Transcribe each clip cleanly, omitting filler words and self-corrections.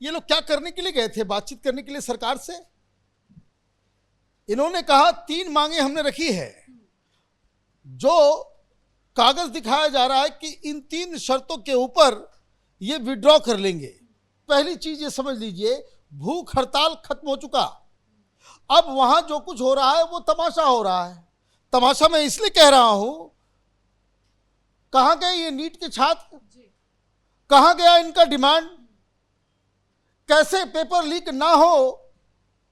ये लोग क्या करने के लिए गए थे? बातचीत करने के लिए सरकार से। इन्होंने कहा 3 मांगे हमने रखी है। जो कागज दिखाया जा रहा है कि इन 3 शर्तों के ऊपर ये विड्रॉ कर लेंगे। पहली चीज ये समझ लीजिए, भूख हड़ताल खत्म हो चुका। अब वहां जो कुछ हो रहा है वो तमाशा हो रहा है। तमाशा मैं इसलिए कह रहा हूं, कहां गए ये नीट के छात्र? कहां गया इनका डिमांड? कैसे पेपर लीक ना हो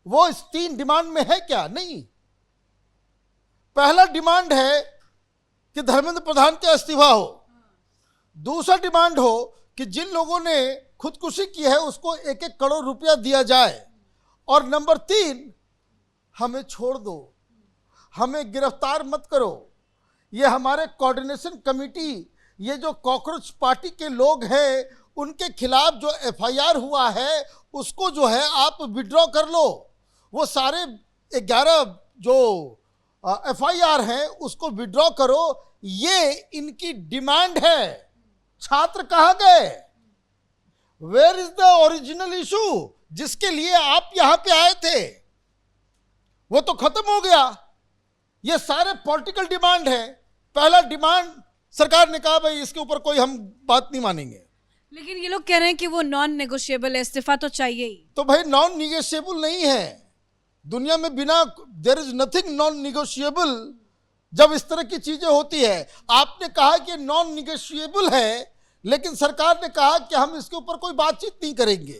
वो इस 3 डिमांड में है क्या? नहीं। पहला डिमांड है कि धर्मेंद्र प्रधान का इस्तीफा हो। दूसरा डिमांड हो कि जिन लोगों ने खुदकुशी की है उसको 1-1 करोड़ रुपया दिया जाए। और नंबर 3, हमें छोड़ दो, हमें गिरफ्तार मत करो। ये हमारे कोऑर्डिनेशन कमेटी, ये जो कॉकरोच पार्टी के लोग हैं, उनके खिलाफ जो एफआईआर हुआ है उसको जो है आप विड्रॉ कर लो। वो सारे 11 जो एफआईआर हैं उसको विड्रॉ करो। ये इनकी डिमांड है। छात्र कहां गए? Where is the original issue जिसके लिए आप यहां पे आए थे? वो तो खत्म हो गया। ये सारे पॉलिटिकल डिमांड है। पहला डिमांड सरकार ने कहा भाई इसके ऊपर कोई हम बात नहीं मानेंगे। लेकिन ये लोग कह रहे हैं कि वो नॉन नेगोशिएबल है, इस्तीफा तो चाहिए ही। तो भाई नॉन निगोशिएबल नहीं है दुनिया में। बिना there is nothing non negotiable. जब इस तरह की चीजें होती है, आपने कहा कि नॉन निगोशिएबल है, लेकिन सरकार ने कहा कि हम इसके ऊपर कोई बातचीत नहीं करेंगे।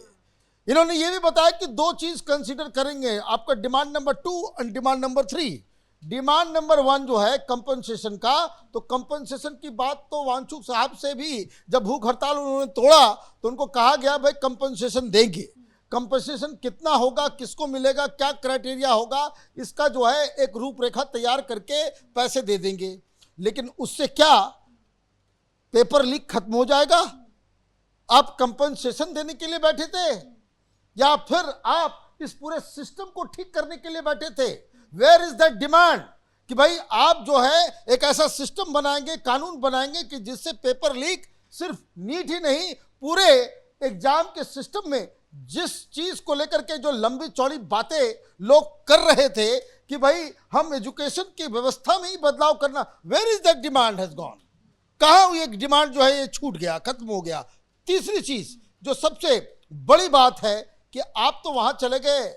इन्होंने ये भी बताया कि 2 चीज कंसीडर करेंगे, आपका डिमांड नंबर 2 और डिमांड नंबर 3। डिमांड नंबर 1 जो है कंपनसेशन का, तो कंपनसेशन की बात तो वांचुक साहब से भी जब भूख हड़ताल उन्होंने तोड़ा तो उनको कहा गया भाई कंपनसेशन देंगे। कंपनसेशन कितना होगा, किसको मिलेगा, क्या क्राइटेरिया होगा, इसका जो है एक रूपरेखा तैयार करके पैसे दे देंगे। लेकिन उससे क्या पेपर लीक खत्म हो जाएगा? आप कंपनसेशन देने के लिए बैठे थे या फिर आप इस पूरे सिस्टम को ठीक करने के लिए बैठे थे? वेयर इज दैट डिमांड कि भाई आप जो है एक ऐसा सिस्टम बनाएंगे, कानून बनाएंगे कि जिससे पेपर लीक सिर्फ नीट ही नहीं, पूरे एग्जाम के सिस्टम में जिस चीज को लेकर के जो लंबी चौड़ी बातें लोग कर रहे थे कि भाई हम एजुकेशन की व्यवस्था में ही बदलाव करना, where is that demand has gone? कहां ये डिमांड जो है ये छूट गया, खत्म हो गया। तीसरी चीज जो सबसे बड़ी बात है कि आप तो वहां चले गए